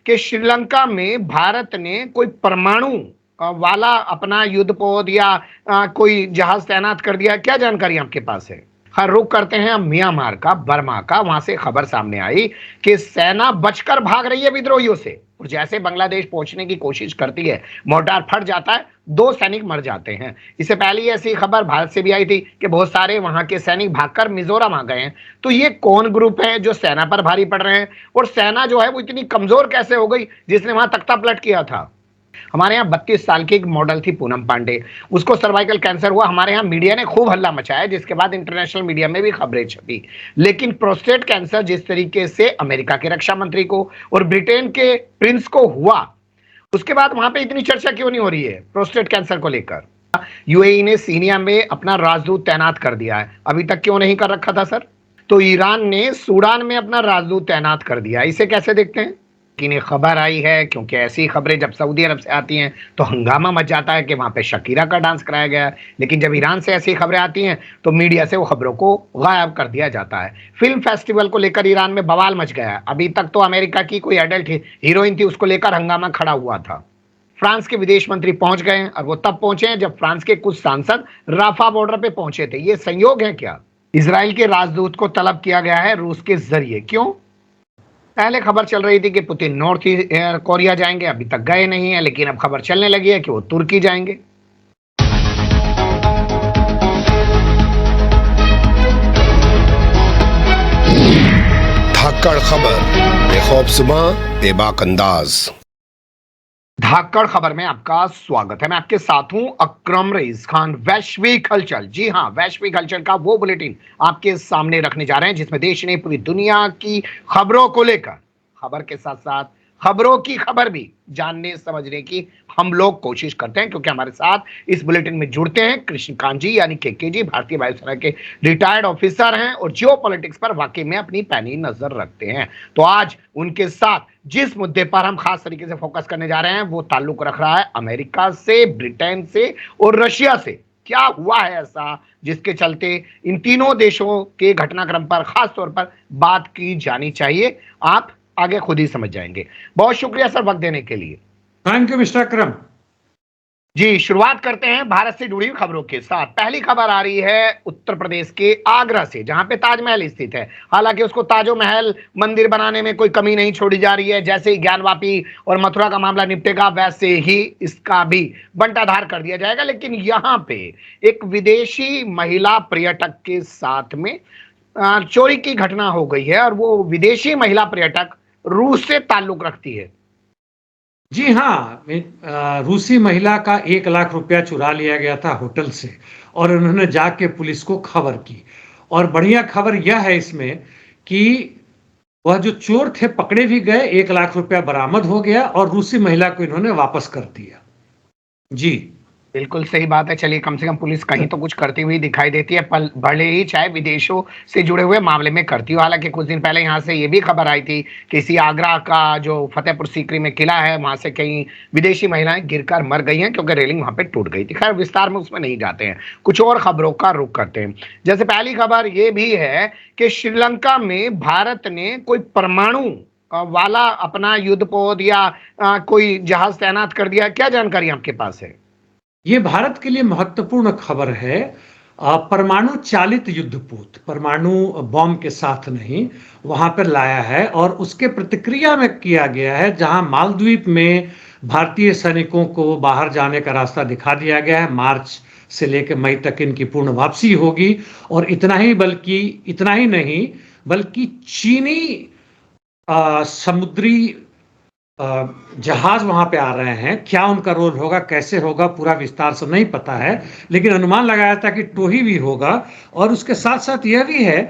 कि श्रीलंका में भारत ने कोई परमाणु वाला अपना युद्धपोत या कोई जहाज तैनात कर दिया? क्या जानकारी आपके पास है? हाँ, रुक करते हैं हम म्यांमार का, बर्मा का। वहां से खबर सामने आई कि सेना बचकर भाग रही है विद्रोहियों से, और जैसे बांग्लादेश पहुंचने की कोशिश करती है, मोर्टार फट जाता है, 2 सैनिक मर जाते हैं। इससे पहले ऐसी खबर भारत से भी आई थी कि बहुत सारे वहां के सैनिक भागकर मिजोरम आ गए हैं। तो ये कौन ग्रुप है जो सेना पर भारी पड़ रहे हैं, और सेना जो है वो इतनी कमजोर कैसे हो गई जिसने वहां तख्ता पलट किया था? हमारे यहाँ 32 साल की एक मॉडल थी पूनम पांडे, उसको सर्वाइकल कैंसर हुआ। हमारे यहाँ मीडिया ने खूब हल्ला मचाया, जिसके बाद इंटरनेशनल मीडिया में भी खबरें छपी। लेकिन प्रोस्टेट कैंसर जिस तरीके से अमेरिका के रक्षा मंत्री को और ब्रिटेन के प्रिंस को हुआ, उसके बाद वहां पे इतनी चर्चा क्यों नहीं हो रही है प्रोस्टेट कैंसर को लेकर? यूएई ने सीरिया में अपना राजदूत तैनात कर दिया है, अभी तक क्यों नहीं कर रखा था सर? तो ईरान ने सूडान में अपना राजदूत तैनात कर दिया, इसे कैसे देखते हैं? कि खबर आई है, क्योंकि ऐसी खबरें जब सऊदी अरब से आती हैं तो हंगामा मच जाता है कि वहां पे शकीरा का डांस कराया गया है। लेकिन जब ईरान से ऐसी खबरें आती हैं तो मीडिया से वो खबरों को गायब कर दिया जाता है। फिल्म फेस्टिवल को लेकर ईरान में बवाल मच गया है। अभी तक तो अमेरिका की कोई एडल्ट हीरोइन थी, उसको लेकर हंगामा खड़ा हुआ था। फ्रांस के विदेश मंत्री पहुंच गए हैं, और वो तब पहुंचे हैं जब फ्रांस के कुछ सांसद राफा बॉर्डर पे पहुंचे थे। ये संयोग है क्या? इजराइल के राजदूत को तलब किया गया है रूस के जरिए, क्यों? पहले खबर चल रही थी कि पुतिन नॉर्थ कोरिया जाएंगे, अभी तक गए नहीं है, लेकिन अब खबर चलने लगी है कि वो तुर्की जाएंगे। धाकड़ खबर, बेखौफज़ुबां, बेबाक अंदाज। धाकड़ खबर में आपका स्वागत है। मैं आपके साथ हूं अकरम रईस खान। वैश्विक हलचल, जी हां, वैश्विक हलचल का वो बुलेटिन आपके सामने रखने जा रहे हैं जिसमें देश ने पूरी दुनिया की खबरों को लेकर, खबर के साथ साथ खबरों की खबर भी जानने समझने की हम लोग कोशिश करते हैं, क्योंकि हमारे साथ इस बुलेटिन में जुड़ते हैं कृष्णकांत जी यानी केके जी, भारतीय वायुसेना के रिटायर्ड ऑफिसर हैं और जियो पॉलिटिक्स पर वाकई में अपनी पैनी नजर रखते हैं। तो आज उनके साथ जिस मुद्दे पर हम खास तरीके से फोकस करने जा रहे हैं वो ताल्लुक रख रहा है अमेरिका से, ब्रिटेन से और रशिया से। क्या हुआ है ऐसा जिसके चलते इन तीनों देशों के घटनाक्रम पर खास तौर पर बात की जानी चाहिए? आप आगे खुद ही समझ जाएंगे। बहुत शुक्रिया सर वक्त देने के लिए। थैंक यू मिस्टर अकरम जी। शुरुआत करते हैं भारत से जुड़ी हुई खबरों के साथ। पहली खबर आ रही है उत्तर प्रदेश के आगरा से, जहां पे ताजमहल स्थित है। हालांकि उसको ताजो महल मंदिर बनाने में कोई कमी नहीं छोड़ी जा रही है। जैसे ही ज्ञानवापी और मथुरा का मामला निपटेगा वैसे ही इसका भी बंटाधार कर दिया जाएगा। लेकिन यहां पे एक विदेशी महिला पर्यटक के साथ में चोरी की घटना हो गई है, और वो विदेशी महिला पर्यटक रूस से ताल्लुक रखती है। जी हाँ, रूसी महिला का 1 लाख रुपया चुरा लिया गया था होटल से, और उन्होंने जाके पुलिस को खबर की। और बढ़िया खबर यह है इसमें कि वह जो चोर थे पकड़े भी गए, 1 लाख रुपया बरामद हो गया और रूसी महिला को इन्होंने वापस कर दिया। जी बिल्कुल सही बात है। चलिए, कम से कम पुलिस कहीं तो कुछ करती हुई दिखाई देती है, भले ही चाहे विदेशों से जुड़े हुए मामले में करती हो। हालांकि कुछ दिन पहले यहाँ से ये भी खबर आई थी कि इसी आगरा का जो फतेहपुर सीकरी में किला है, वहां से कई विदेशी महिलाएं गिरकर मर गई हैं क्योंकि रेलिंग वहां पे टूट गई थी। खैर, विस्तार में उसमें नहीं जाते हैं, कुछ और खबरों का रुख करते हैं। जैसे पहली खबर ये भी है कि श्रीलंका में भारत ने कोई परमाणु वाला अपना युद्धपोत या कोई जहाज तैनात कर दिया। क्या जानकारी आपके पास है? ये भारत के लिए महत्वपूर्ण खबर है। परमाणु चालित युद्धपोत, परमाणु बॉम्ब के साथ नहीं, वहां पर लाया है, और उसके प्रतिक्रिया में किया गया है जहां मालद्वीप में भारतीय सैनिकों को बाहर जाने का रास्ता दिखा दिया गया है। मार्च से लेकर मई तक इनकी पूर्ण वापसी होगी। और इतना ही नहीं बल्कि चीनी समुद्री जहाज वहां पे आ रहे हैं। क्या उनका रोल होगा, कैसे होगा, पूरा विस्तार से नहीं पता है, लेकिन अनुमान लगाया था कि टोही भी होगा। और उसके साथ साथ यह भी है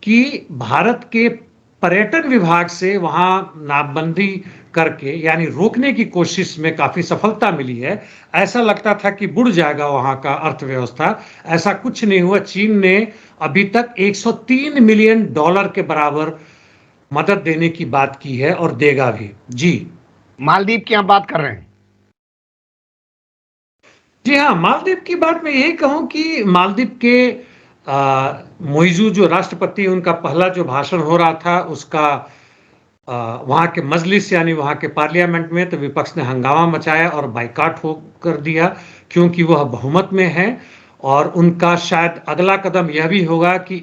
कि भारत के पर्यटन विभाग से वहां नाकबंदी करके, यानी रोकने की कोशिश में काफी सफलता मिली है। ऐसा लगता था कि बुड़ जाएगा वहां का अर्थव्यवस्था, ऐसा कुछ नहीं हुआ। चीन ने अभी तक $103 मिलियन के बराबर मदद देने की बात की है और देगा भी। जी, मालदीव की आप बात कर रहे हैं? जी हाँ, मालदीव की बात मैं यही कहूं कि मालदीव के मोइजू जो राष्ट्रपति, उनका पहला जो भाषण हो रहा था उसका वहाँ के मजलिस यानी वहाँ के पार्लियामेंट में, तो विपक्ष ने हंगामा मचाया और बाइकआउट हो कर दिया, क्योंकि वह बहुमत में है। और उनका शायद अगला कदम यह भी होगा कि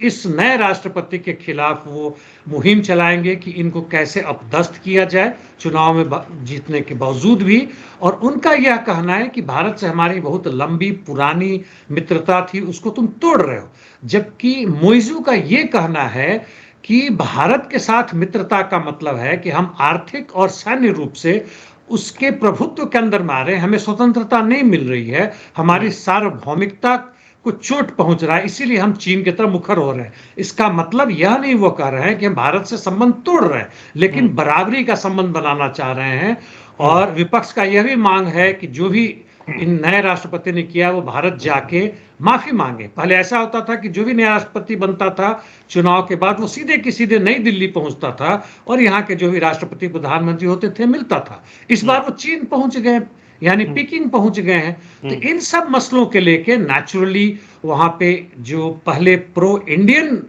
इस नए राष्ट्रपति के खिलाफ वो मुहिम चलाएंगे कि इनको कैसे अपदस्थ किया जाए चुनाव में जीतने के बावजूद भी। और उनका यह कहना है कि भारत से हमारी बहुत लंबी पुरानी मित्रता थी, उसको तुम तोड़ रहे हो। जबकि मोइजू का ये कहना है कि भारत के साथ मित्रता का मतलब है कि हम आर्थिक और सैन्य रूप से उसके प्रभुत्व के अंदर में आ रहे हैं, हमें स्वतंत्रता नहीं मिल रही है, हमारी सार्वभौमिकता को चोट पहुंच रहा है, इसीलिए हम चीन की तरफ मुखर हो रहे हैं। इसका मतलब यह नहीं वो कह रहे हैं कि हम भारत से संबंध तोड़ रहे हैं, लेकिन बराबरी का संबंध बनाना चाह रहे हैं। और विपक्ष का यह भी मांग है कि जो भी इन नए राष्ट्रपति ने किया वो भारत जाके माफी मांगे। पहले ऐसा होता था कि जो भी नया राष्ट्रपति बनता था चुनाव के बाद वो सीधे की सीधे नई दिल्ली पहुंचता था और यहाँ के जो भी राष्ट्रपति प्रधानमंत्री होते थे मिलता था। इस बार वो चीन पहुंच गए, यानी पीकिंग पहुंच गए हैं। तो इन सब मसलों के लेके नेचुरली वहां पे जो पहले प्रो इंडियन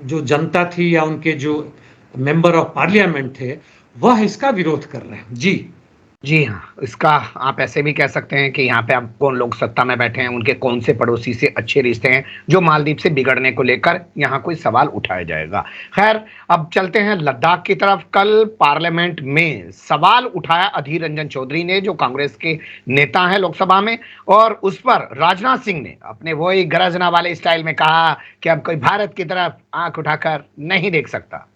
जो जनता थी या उनके जो मेंबर ऑफ पार्लियामेंट थे वह इसका विरोध कर रहे हैं। जी जी हाँ, इसका आप ऐसे भी कह सकते हैं कि यहाँ पे अब कौन लोग सत्ता में बैठे हैं, उनके कौन से पड़ोसी से अच्छे रिश्ते हैं, जो मालदीव से बिगड़ने को लेकर यहाँ कोई सवाल उठाया जाएगा। खैर, अब चलते हैं लद्दाख की तरफ। कल पार्लियामेंट में सवाल उठाया अधीर रंजन चौधरी ने, जो कांग्रेस के नेता हैं लोकसभा में, और उस पर राजनाथ सिंह ने अपने वही गरजना वाले स्टाइल में कहा कि अब कोई भारत की तरफ आंख उठाकर नहीं देख सकता।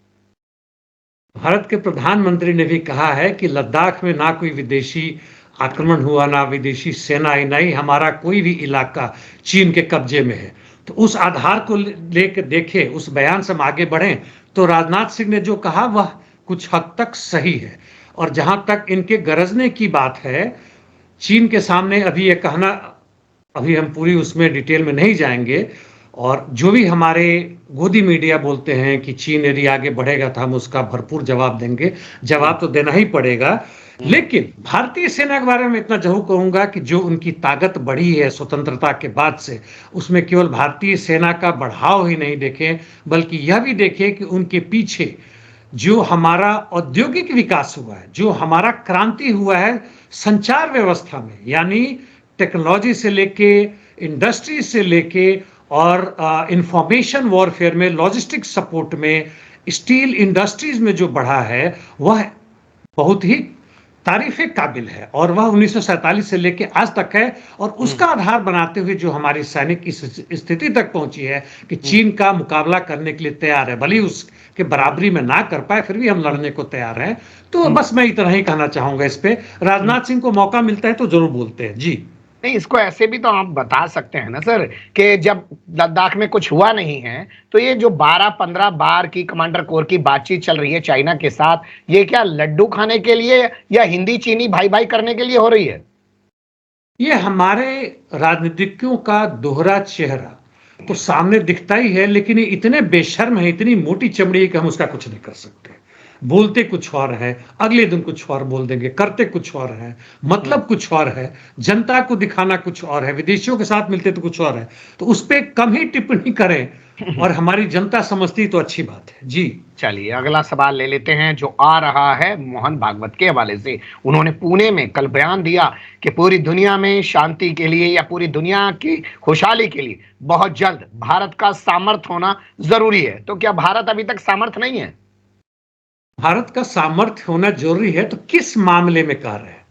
भारत के प्रधानमंत्री ने भी कहा है कि लद्दाख में ना कोई विदेशी आक्रमण हुआ, ना विदेशी सेना आई, नहीं हमारा कोई भी इलाका चीन के कब्जे में है। तो उस आधार को लेकर देखें, उस बयान से हम आगे बढ़ें तो राजनाथ सिंह ने जो कहा वह कुछ हद तक सही है। और जहां तक इनके गरजने की बात है, चीन के सामने अभी ये कहना, अभी हम पूरी उसमें डिटेल में नहीं जाएंगे, और जो भी हमारे गोदी मीडिया बोलते हैं कि चीन यदि आगे बढ़ेगा तो हम उसका भरपूर जवाब देंगे, जवाब तो देना ही पड़ेगा। लेकिन भारतीय सेना के बारे में इतना जरूर कहूंगा कि जो उनकी ताकत बढ़ी है स्वतंत्रता के बाद से, उसमें केवल भारतीय सेना का बढ़ाव ही नहीं देखें, बल्कि यह भी देखें कि उनके पीछे जो हमारा औद्योगिक विकास हुआ है, जो हमारा क्रांति हुआ है संचार व्यवस्था में, यानी टेक्नोलॉजी से लेके, इंडस्ट्री से लेके, और इंफॉर्मेशन वॉरफेयर में, लॉजिस्टिक सपोर्ट में, स्टील इंडस्ट्रीज में जो बढ़ा है वह बहुत ही तारीफे काबिल है। और वह 1947 से लेके आज तक है। और उसका आधार बनाते हुए जो हमारी सैनिक इस स्थिति तक पहुंची है कि चीन का मुकाबला करने के लिए तैयार है, भले ही उसके बराबरी में ना कर पाए फिर भी हम लड़ने को तैयार हैं। तो बस मैं इतना ही कहना चाहूंगा इस पे। राजनाथ सिंह को मौका मिलता है तो जरूर बोलते हैं। जी नहीं, इसको ऐसे भी तो आप बता सकते हैं ना सर, कि जब लद्दाख में कुछ हुआ नहीं है तो ये जो 12-15 बार की कमांडर कोर की बातचीत चल रही है चाइना के साथ, ये क्या लड्डू खाने के लिए या हिंदी चीनी भाई भाई करने के लिए हो रही है? ये हमारे राजनीतिज्ञों का दोहरा चेहरा तो सामने दिखता ही है, लेकिन ये इतने बेशर्म है, इतनी मोटी चमड़ी है कि हम उसका कुछ नहीं कर सकते। बोलते कुछ और है, अगले दिन कुछ और बोल देंगे, करते कुछ और है, मतलब कुछ और है, जनता को दिखाना कुछ और है, विदेशियों के साथ मिलते तो कुछ और है। तो उस पर कम ही टिप्पणी करें और हमारी जनता समझती तो अच्छी बात है। जी चलिए, अगला सवाल ले लेते हैं जो आ रहा है मोहन भागवत के हवाले से। उन्होंने पुणे में कल बयान दिया कि पूरी दुनिया में शांति के लिए या पूरी दुनिया की खुशहाली के लिए बहुत जल्द भारत का सामर्थ्य होना जरूरी है। तो क्या भारत अभी तक सामर्थ्य नहीं है? भारत का सामर्थ्य होना जरूरी है तो किस मामले में कह रहे हैं?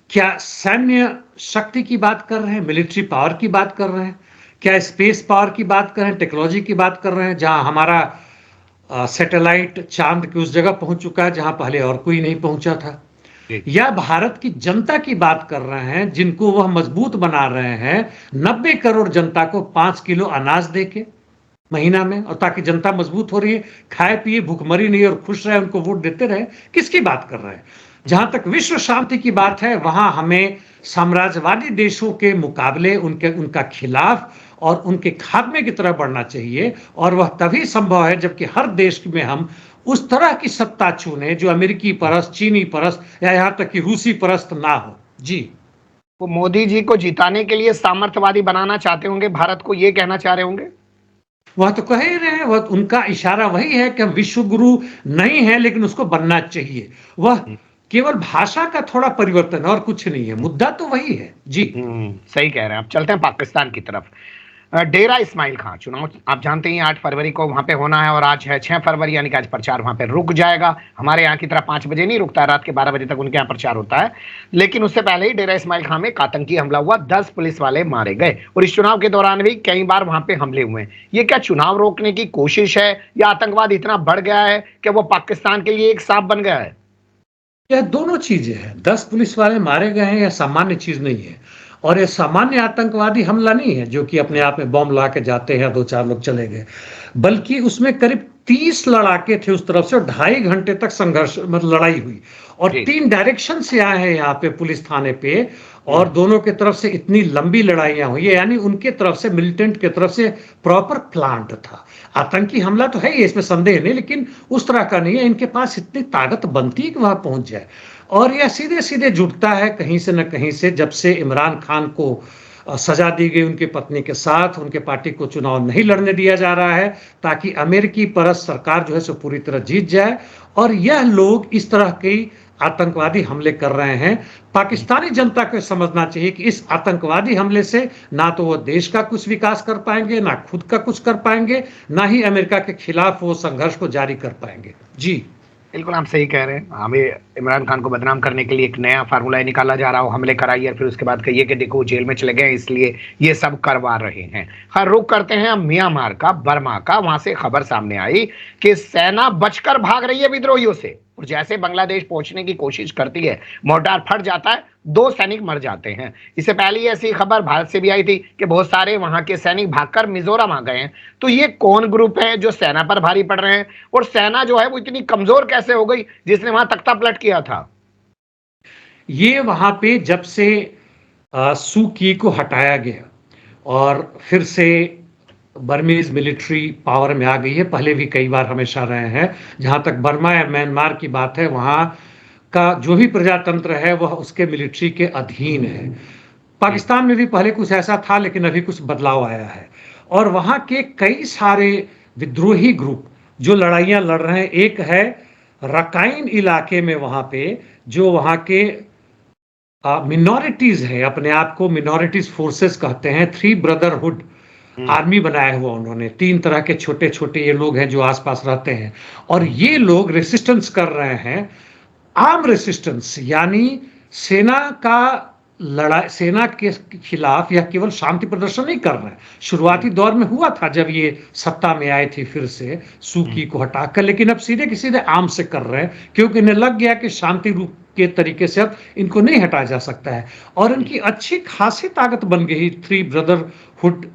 क्या सैन्य शक्ति की बात कर रहे हैं, मिलिट्री पावर की बात कर रहे हैं, क्या स्पेस पावर की बात कर रहे हैं, टेक्नोलॉजी की बात कर रहे हैं, जहां हमारा सैटेलाइट चांद की उस जगह पहुंच चुका है जहां पहले और कोई नहीं पहुंचा था, या भारत की जनता की बात कर रहे हैं जिनको वह मजबूत बना रहे हैं 90 करोड़ जनता को 5 किलो अनाज देके महीना में, और ताकि जनता मजबूत हो रही है, खाए पिए भूखमरी नहीं और खुश रहे, उनको वोट देते रहे। किसकी बात कर रहे हैं? जहां तक विश्व शांति की बात है वहां हमें साम्राज्यवादी देशों के मुकाबले उनका खिलाफ और उनके खात्मे की तरफ बढ़ना चाहिए। और वह तभी संभव है जबकि हर देश में हम उस तरह की सत्ता चुने जो अमेरिकी परस्त, चीनी परस्त या यहां तक कि रूसी परस्त ना हो। जी वो मोदी जी को जिताने के लिए सामर्थ्यवादी बनाना चाहते होंगे भारत को, ये कहना चाह रहे होंगे? वह तो कह ही रहे हैं, वह उनका इशारा वही है कि हम विश्व गुरु नहीं है, लेकिन उसको बनना चाहिए। वह केवल भाषा का थोड़ा परिवर्तन है और कुछ नहीं है, मुद्दा तो वही है। जी। सही कह रहे हैं। अब चलते हैं पाकिस्तान की तरफ। डेरा इस्माइल खां चुनाव आप जानते ही 8 फरवरी को वहां पे होना है और आज है 6 फरवरी, यानी कि आज प्रचार वहां पे रुक जाएगा। हमारे यहाँ की तरह 5 बजे नहीं रुकता है, रात के 12 बजे तक उनके यहाँ प्रचार होता है। लेकिन उससे पहले ही डेरा इस्माइल खां में एक आतंकी हमला हुआ, 10 पुलिस वाले मारे गए और इस चुनाव के दौरान भी कई बार वहां पे हमले हुए। ये क्या चुनाव रोकने की कोशिश है या आतंकवाद इतना बढ़ गया है कि वो पाकिस्तान के लिए एक सांप बन गया है? यह दोनों चीजें हैं। 10 पुलिस वाले मारे गए हैं, यह सामान्य चीज नहीं है। और यह सामान्य आतंकवादी हमला नहीं है जो कि अपने आप में बॉम्ब ला के जाते हैं, 2-4 लोग चले गए, बल्कि उसमें करीब 30 लड़ाके थे उस तरफ से और 2.5 घंटे तक संघर्ष मतलब लड़ाई हुई और 3 डायरेक्शन से आए हैं यहाँ पे पुलिस थाने पे और दोनों के तरफ से इतनी लंबी लड़ाइयां हुई है, यानी उनके तरफ से मिलिटेंट के तरफ से प्रॉपर प्लान्ड था। आतंकी हमला तो है ही, इसमें संदेह नहीं, लेकिन उस तरह का नहीं है। इनके पास इतनी ताकत बनती है कि वहां पहुंच जाए और यह सीधे सीधे जुटता है कहीं से न कहीं से। जब से इमरान खान को सजा दी गई उनकी पत्नी के साथ, उनके पार्टी को चुनाव नहीं लड़ने दिया जा रहा है ताकि अमेरिकी परस्त सरकार जो है सो पूरी तरह जीत जाए और यह लोग इस तरह की आतंकवादी हमले कर रहे हैं। पाकिस्तानी जनता को समझना चाहिए कि इस आतंकवादी हमले से ना तो वो देश का कुछ विकास कर पाएंगे, ना खुद का कुछ कर पाएंगे, ना ही अमेरिका के खिलाफ वो संघर्ष को जारी कर पाएंगे। जी बिल्कुल आप सही कह रहे हैं। हमें इमरान खान को बदनाम करने के लिए एक नया फार्मूला निकाला जा रहा हो, हमले कराइए और फिर उसके बाद कहिए कि देखो जेल में चले गए इसलिए ये सब करवा रहे हैं। हर रुख करते हैं म्यांमार का, बर्मा का। वहां से खबर सामने आई कि सेना बचकर भाग रही है विद्रोहियों से और जैसे बांग्लादेश पहुंचने की कोशिश करती है मोर्टार फट जाता है, 2 सैनिक मर जाते हैं। इससे पहले ऐसी खबर भारत से भी आई थी कि बहुत सारे वहां के सैनिक भागकर मिजोरम आ गए हैं। तो ये कौन ग्रुप है जो सेना पर भारी पड़ रहे हैं और सेना जो है वो इतनी कमजोर कैसे हो गई जिसने वहां तख्ता पलट किया था? ये वहां पे जब से सू की को हटाया गया और फिर से बर्मीज मिलिट्री पावर में आ गई है, पहले भी कई बार हमेशा रहे हैं। जहां तक बर्मा या म्यांमार की बात है, वहां का जो भी प्रजातंत्र है वह उसके मिलिट्री के अधीन है। पाकिस्तान में भी पहले कुछ ऐसा था, लेकिन अभी कुछ बदलाव आया है और वहां के कई सारे विद्रोही ग्रुप जो लड़ाइयां लड़ रहे हैं। एक है रकाइन इलाके में, वहां पे जो वहां के मिनॉरिटीज है, अपने आप को मिनॉरिटीज फोर्सेस कहते हैं, 3 ब्रदरहुड आर्मी बनाया हुआ उन्होंने। 3 तरह के छोटे छोटे ये लोग हैं जो आसपास रहते हैं और ये लोग रेसिस्टेंस कर रहे हैं। आर्म रेसिस्टेंस यानी सेना का लड़ाई, सेना के खिलाफ या केवल शांति प्रदर्शन नहीं कर रहे हैं। शुरुआती दौर में हुआ था जब ये सत्ता में आए थे फिर से सू की को हटाकर, लेकिन अब सीधे के सीधे आर्म से कर रहे हैं क्योंकि इन्हें लग गया कि शांति रूप के तरीके से अब इनको नहीं हटाया जा सकता है और इनकी अच्छी खासी ताकत बन गई 3 ब्रदरहुड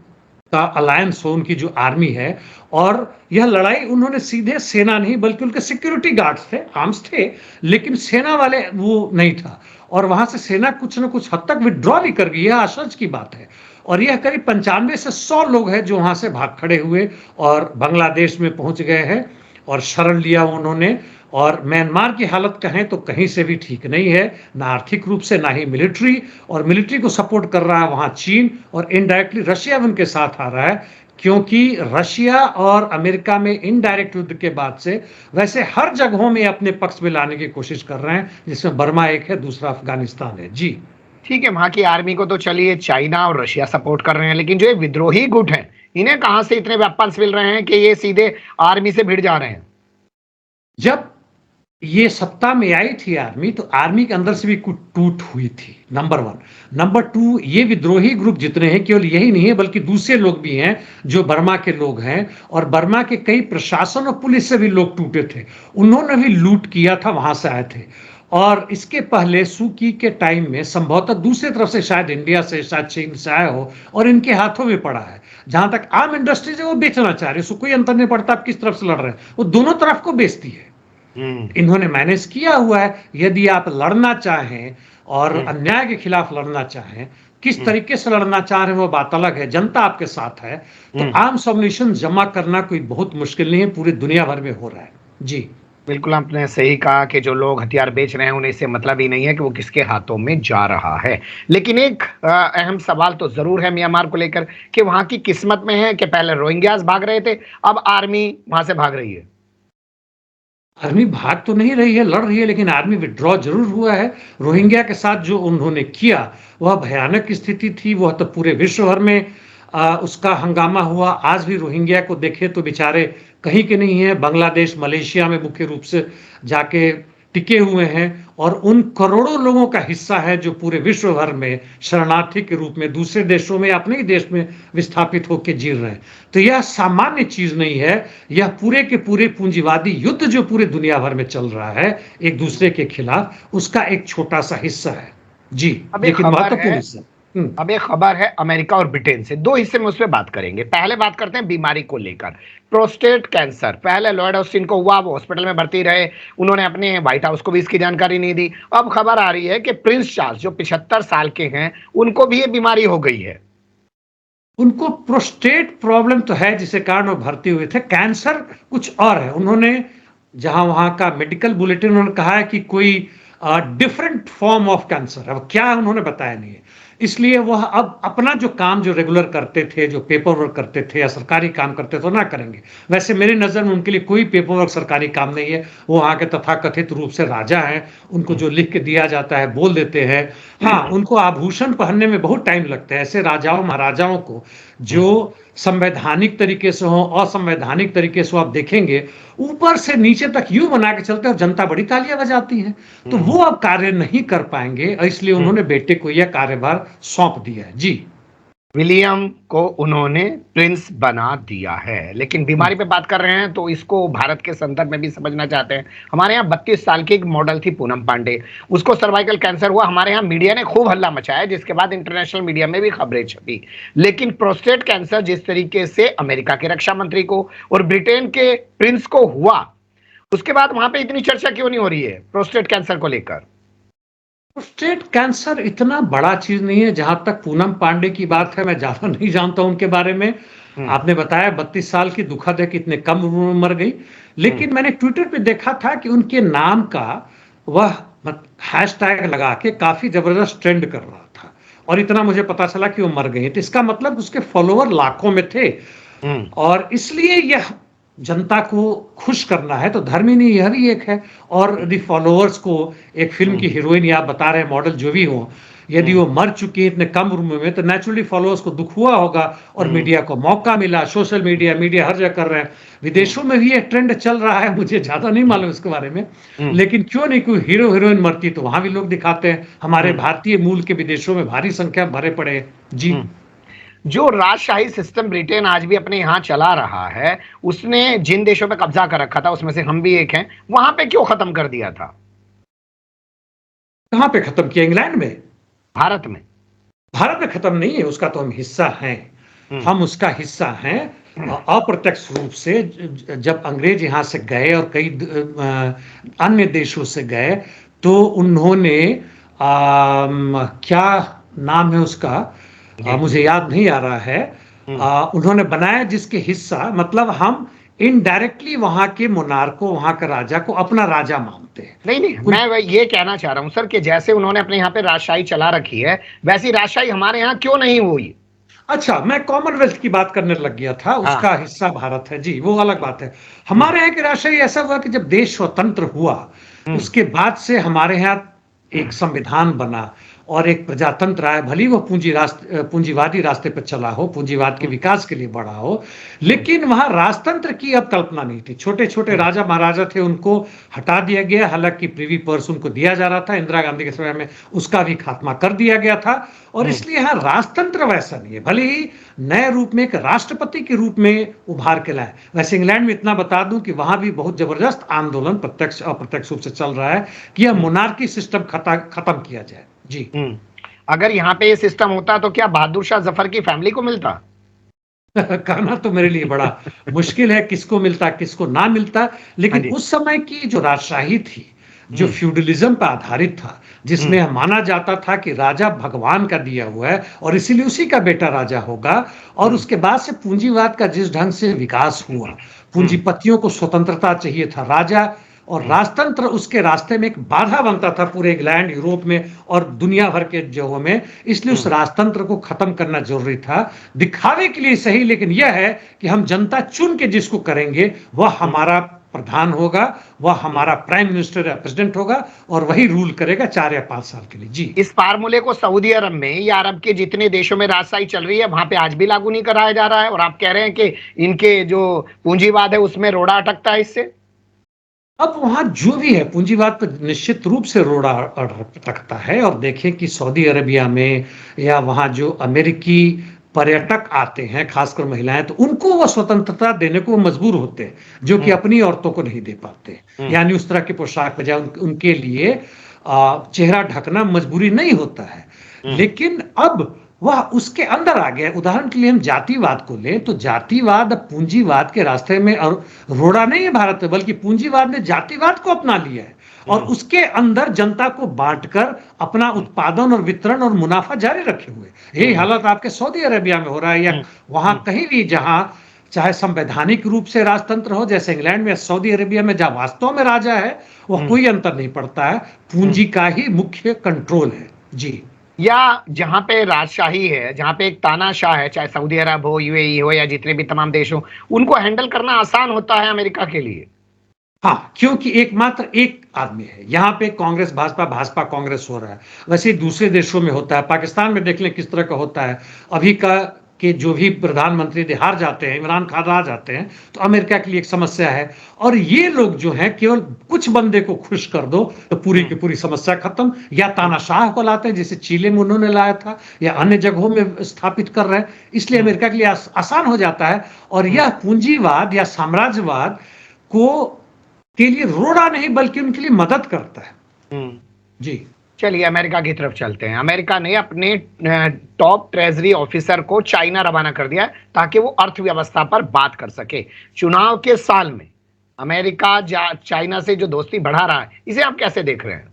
का अलायंस हो, उनकी जो आर्मी है। और यह लड़ाई उन्होंने सीधे सेना नहीं बल्कि उनके सिक्योरिटी गार्ड्स थे, आर्म्स थे, लेकिन सेना वाले वो नहीं था और वहां से सेना कुछ न कुछ हद तक विड्रॉ भी कर गई है, आश्चर्य की बात है। और यह करीब 95 से 100 लोग हैं जो वहां से भाग खड़े हुए और बांग्लादेश में पहुंच गए हैं और शरण लिया उन्होंने। और म्यांमार की हालत कहें तो कहीं से भी ठीक नहीं है, ना आर्थिक रूप से ना ही मिलिट्री, और मिलिट्री को सपोर्ट कर रहा है वहां चीन और इनडायरेक्टली रशिया उनके साथ आ रहा है क्योंकि रशिया और अमेरिका में इनडायरेक्ट युद्ध के बाद से वैसे हर जगहों में अपने पक्ष में लाने की कोशिश कर रहे हैं, जिसमें बर्मा एक है, दूसरा अफगानिस्तान है। जी ठीक है, वहां की आर्मी को तो चलिए चाइना और रशिया सपोर्ट कर रहे हैं, लेकिन जो ये विद्रोही गुट हैं इन्हें कहां से इतने वेपन्स मिल रहे हैं कि ये सीधे आर्मी से भिड़ जा रहे हैं? जब ये सत्ता में आई थी आर्मी, तो आर्मी के अंदर से भी कुछ टूट हुई थी, नंबर 1। नंबर 2, ये विद्रोही ग्रुप जितने हैं केवल यही नहीं है बल्कि दूसरे लोग भी हैं जो बर्मा के लोग हैं और बर्मा के कई प्रशासन और पुलिस से भी लोग टूटे थे, उन्होंने भी लूट किया था, वहां से आए थे। और इसके पहले सू की के टाइम में संभवतः दूसरी तरफ से शायद इंडिया से, शायद चीन से आया हो और इनके हाथों में पड़ा है। जहां तक आर्म इंडस्ट्रीज है वो बेचना चाह रहे हैं, कोई अंतर नहीं पड़ता आप किस तरफ से लड़ रहे हैं, वो दोनों तरफ को बेचती है। इन्होंने मैनेज किया हुआ है। यदि आप लड़ना चाहें और अन्याय के खिलाफ लड़ना चाहें, किस तरीके से लड़ना चाह रहे हैं वो बात अलग है, जनता आपके साथ है, तो आर्म्स अम्युनिशन जमा करना कोई बहुत मुश्किल नहीं है, पूरी दुनिया भर में हो रहा है। जी बिल्कुल आपने सही कहा कि जो लोग हथियार बेच रहे हैं उन्हें इससे मतलब ही नहीं है कि वो किसके हाथों में जा रहा है। लेकिन एक अहम सवाल तो जरूर है म्यांमार को लेकर कि वहां की किस्मत में है कि पहले रोहिंग्यास भाग रहे थे, अब आर्मी वहां से भाग रही है। आर्मी भाग तो नहीं रही है, लड़ रही है, लेकिन आर्मी विड्रॉ जरूर हुआ है। रोहिंग्या के साथ जो उन्होंने किया वह भयानक स्थिति थी, वह तो पूरे विश्व भर में उसका हंगामा हुआ। आज भी रोहिंग्या को देखे तो बेचारे कहीं के नहीं है, बांग्लादेश मलेशिया में मुख्य रूप से जाके टिके हुए हैं, और उन करोड़ों लोगों का हिस्सा है जो पूरे विश्व भर में शरणार्थी के रूप में दूसरे देशों में, अपने ही देश में विस्थापित होकर जी रहे हैं। तो यह सामान्य चीज नहीं है, यह पूरे के पूरे पूंजीवादी युद्ध जो पूरे दुनिया भर में चल रहा है एक दूसरे के खिलाफ, उसका एक छोटा सा हिस्सा है। जी, अब एक लेकिन खबर महत्वपूर्ण है हिस्सा। अब एक खबर है अमेरिका और ब्रिटेन से, दो हिस्से में उस पर बात करेंगे। पहले बात करते हैं बीमारी को लेकर, प्रोस्टेट कैंसर। पहले लॉयड ऑस्टिन को हुआ, वो हॉस्पिटल में भर्ती रहे, उन्होंने अपने व्हाइट हाउस को भी इसकी जानकारी नहीं दी। अब खबर आ रही है कि प्रिंस चार्ल्स जो 75 साल के हैं, उनको भी ये बीमारी हो गई है। उनको प्रोस्टेट प्रॉब्लम तो है जिसके कारण वो भर्ती हुए थे, कैंसर कुछ और है। उन्होंने जहां वहां का मेडिकल बुलेटिन उन्होंने कहा है कि कोई डिफरेंट फॉर्म ऑफ कैंसर, अब क्या उन्होंने बताया नहीं है। इसलिए वह अब अपना जो काम जो रेगुलर करते थे, जो पेपर वर्क करते थे या सरकारी काम करते थे, तो ना करेंगे। वैसे मेरी नजर में उनके लिए कोई पेपर वर्क सरकारी काम नहीं है, वो वहां के तथाकथित रूप से राजा हैं, उनको जो लिख के दिया जाता है बोल देते हैं। हाँ, उनको आभूषण पहनने में बहुत टाइम लगता है, ऐसे राजाओं महाराजाओं को जो संवैधानिक तरीके से हो, असंवैधानिक तरीके से आप देखेंगे, ऊपर से नीचे तक यूं बना के चलते हैं और जनता बड़ी तालियां बजाती है। तो वो अब कार्य नहीं कर पाएंगे, इसलिए उन्होंने बेटे को यह कार्यभार सौंप दिया है। जी, विलियम को उन्होंने प्रिंस बना दिया है। लेकिन बीमारी पे बात कर रहे हैं तो इसको भारत के संदर्भ में भी समझना चाहते हैं। हमारे यहाँ 32 साल की एक मॉडल थी पूनम पांडे, उसको सर्वाइकल कैंसर हुआ। हमारे यहाँ मीडिया ने खूब हल्ला मचाया, जिसके बाद इंटरनेशनल मीडिया में भी खबरें छपी। लेकिन प्रोस्टेट कैंसर जिस तरीके से अमेरिका के रक्षा मंत्री को और ब्रिटेन के प्रिंस को हुआ, उसके बाद वहां पे इतनी चर्चा क्यों नहीं हो रही है प्रोस्टेट कैंसर को लेकर? प्रोस्टेट कैंसर इतना बड़ा चीज नहीं है। जहां तक पूनम पांडे की बात है, मैं ज्यादा नहीं जानता उनके बारे में। आपने बताया 32 साल की, दुखद है कि इतने कम उम्र में मर गई। लेकिन मैंने ट्विटर पे देखा था कि उनके नाम का वह हैशटैग लगा के काफी जबरदस्त ट्रेंड कर रहा था, और इतना मुझे पता चला कि वो मर गई। तो इसका मतलब उसके फॉलोअर लाखों में थे, और इसलिए यह जनता को खुश करना है तो धर्मिनी यह भी एक है। और यदि फॉलोअर्स को एक फिल्म की हीरोइन या आप बता रहे मॉडल जो भी हो, यदि वो मर चुकी है इतने कम उम्र में, तो नेचुरली फॉलोअर्स को दुख हुआ होगा, और मीडिया को मौका मिला। सोशल मीडिया हर जगह कर रहे हैं। विदेशों में भी ये ट्रेंड चल रहा है, मुझे ज्यादा नहीं मालूम इसके बारे में, लेकिन क्यों नहीं, कोई हीरो हीरोइन मरती तो वहां भी लोग दिखाते हैं। हमारे भारतीय मूल के विदेशों में भारी संख्या भरे पड़े हैं। जी, जो राजशाही सिस्टम ब्रिटेन आज भी अपने यहाँ चला रहा है, उसने जिन देशों पे कब्जा कर रखा था, उसमें से हम भी एक हैं, वहां पे क्यों खत्म कर दिया था? कहां पे खत्म किया? इंग्लैंड में? भारत में? भारत में खत्म नहीं है, उसका तो हम हिस्सा हैं। हम उसका हिस्सा हैं अप्रत्यक्ष रूप से। जब अंग्रेज यहां से गए और कई अन्य देशों से गए, तो उन्होंने क्या नाम है उसका, मुझे याद नहीं आ रहा है, उन्होंने बनाया जिसके हिस्सा, मतलब हम इनडायरेक्टली वहां के मोनार्क को, वहां के राजा को अपना राजा मानते हैं। नहीं, मैं ये कहना चाह रहा हूं सर कि जैसे उन्होंने अपने यहाँ पे राजशाही चला रखी है, वैसी राजशाही हमारे यहाँ क्यों नहीं हुई? अच्छा, मैं कॉमनवेल्थ की बात करने लग गया था, उसका हिस्सा भारत है। जी, वो अलग बात है। हमारे यहाँ की राजशाही ऐसा हुआ कि जब देश स्वतंत्र हुआ, उसके बाद से हमारे यहाँ एक संविधान बना और एक प्रजातंत्र आया। भली वो पूंजीवादी रास्ते पर चला हो, पूंजीवाद के विकास के लिए बढ़ा हो, लेकिन वहां राजतंत्र की अब कल्पना नहीं थी। छोटे छोटे राजा महाराजा थे, उनको हटा दिया गया। हालांकि प्रिवी पर्स उनको दिया जा रहा था, इंदिरा गांधी के समय में उसका भी खात्मा कर दिया गया था, और इसलिए यहाँ राजतंत्र वैसा नहीं है। भले ही नए रूप में एक राष्ट्रपति के रूप में उभार के लाए। वैसे इंग्लैंड में इतना बता दूं कि वहां भी बहुत जबरदस्त आंदोलन प्रत्यक्ष अप्रत्यक्ष रूप से चल रहा है कि यह मोनार्की सिस्टम खत्म किया जाए। जी, अगर यहाँ पे ये सिस्टम होता तो क्या बहादुर शाह जफर की फैमिली को मिलता? कहना तो मेरे लिए बड़ा मुश्किल है किसको मिलता किसको ना मिलता। लेकिन उस समय की जो राजशाही थी, जो फ्यूडलिज्म पर आधारित था, जिसमें माना जाता था कि राजा भगवान का दिया हुआ है और इसीलिए उसी का बेटा राजा होगा, और उसके बाद से पूंजीवाद का जिस ढंग से विकास हुआ, पूंजीपतियों को स्वतंत्रता चाहिए था, राजा और राजतंत्र उसके रास्ते में एक बाधा बनता था पूरे इंग्लैंड, यूरोप में और दुनिया भर के जगहों में। इसलिए उस राजतंत्र को खत्म करना जरूरी था, दिखावे के लिए सही, लेकिन यह है कि हम जनता चुन के जिसको करेंगे वह हमारा प्रधान होगा, वह हमारा प्राइम मिनिस्टर या प्रेसिडेंट होगा और वही रूल करेगा 4 या 5 साल के लिए। जी, इस फार्मूले को सऊदी अरब में या अरब के जितने देशों में राजशाही चल रही है वहां पे आज भी लागू नहीं कराया जा रहा है, और आप कह रहे हैं कि इनके जो पूंजीवाद है उसमें रोड़ा अटकता है इससे। अब वहां जो भी है पूंजीवाद पर निश्चित रूप से रोड़ा अटकता है। और देखें कि सऊदी अरेबिया में या वहां जो अमेरिकी पर्यटक आते हैं, खासकर महिलाएं, तो उनको वह स्वतंत्रता देने को मजबूर होते हैं जो कि अपनी औरतों को नहीं दे पाते। यानी उस तरह की पोशाक बजाय उनके लिए चेहरा ढकना मजबूरी नहीं होता है। लेकिन अब वह उसके अंदर आ गया। उदाहरण के लिए हम जातिवाद को लें तो जातिवाद पूंजीवाद के रास्ते में और रोड़ा नहीं है भारत में, बल्कि पूंजीवाद ने जातिवाद को अपना लिया है और उसके अंदर जनता को बांटकर अपना उत्पादन और वितरण और मुनाफा जारी रखे हुए। यही हालत आपके सऊदी अरेबिया में हो रहा है या वहां कहीं भी जहां चाहे संवैधानिक रूप से राजतंत्र हो जैसे इंग्लैंड में, सऊदी अरेबिया में जहां वास्तव में राजा है वह कोई अंतर नहीं पड़ता है, पूंजी का ही मुख्य कंट्रोल है। जी, या जहां पे राजशाही है, जहां पे एक तानाशाह है, चाहे सऊदी अरब हो, यूएई हो या जितने भी तमाम देश हो, उनको हैंडल करना आसान होता है अमेरिका के लिए। हाँ, क्योंकि एकमात्र एक आदमी है। यहाँ पे कांग्रेस भाजपा, भाजपा कांग्रेस हो रहा है, वैसे दूसरे देशों में होता है। पाकिस्तान में देख लें किस तरह का होता है। अभी का के जो भी प्रधानमंत्री हार जाते हैं, इमरान खान हार जाते हैं, तो अमेरिका के लिए एक समस्या है। और ये लोग जो हैं केवल कुछ बंदे को खुश कर दो तो पूरी की पूरी समस्या खत्म। या तानाशाह को लाते हैं जैसे चिली में उन्होंने लाया था, या अन्य जगहों में स्थापित कर रहे हैं। इसलिए अमेरिका के लिए आसान हो जाता है। और यह पूंजीवाद या साम्राज्यवाद को के लिए रोड़ा नहीं बल्कि उनके लिए मदद करता है। जी, चलिए अमेरिका की तरफ चलते हैं। अमेरिका ने अपने टॉप ट्रेजरी ऑफिसर को चाइना रवाना कर दिया है ताकि वो अर्थव्यवस्था पर बात कर सके। चुनाव के साल में अमेरिका चाइना से जो दोस्ती बढ़ा रहा है, इसे आप कैसे देख रहे हैं?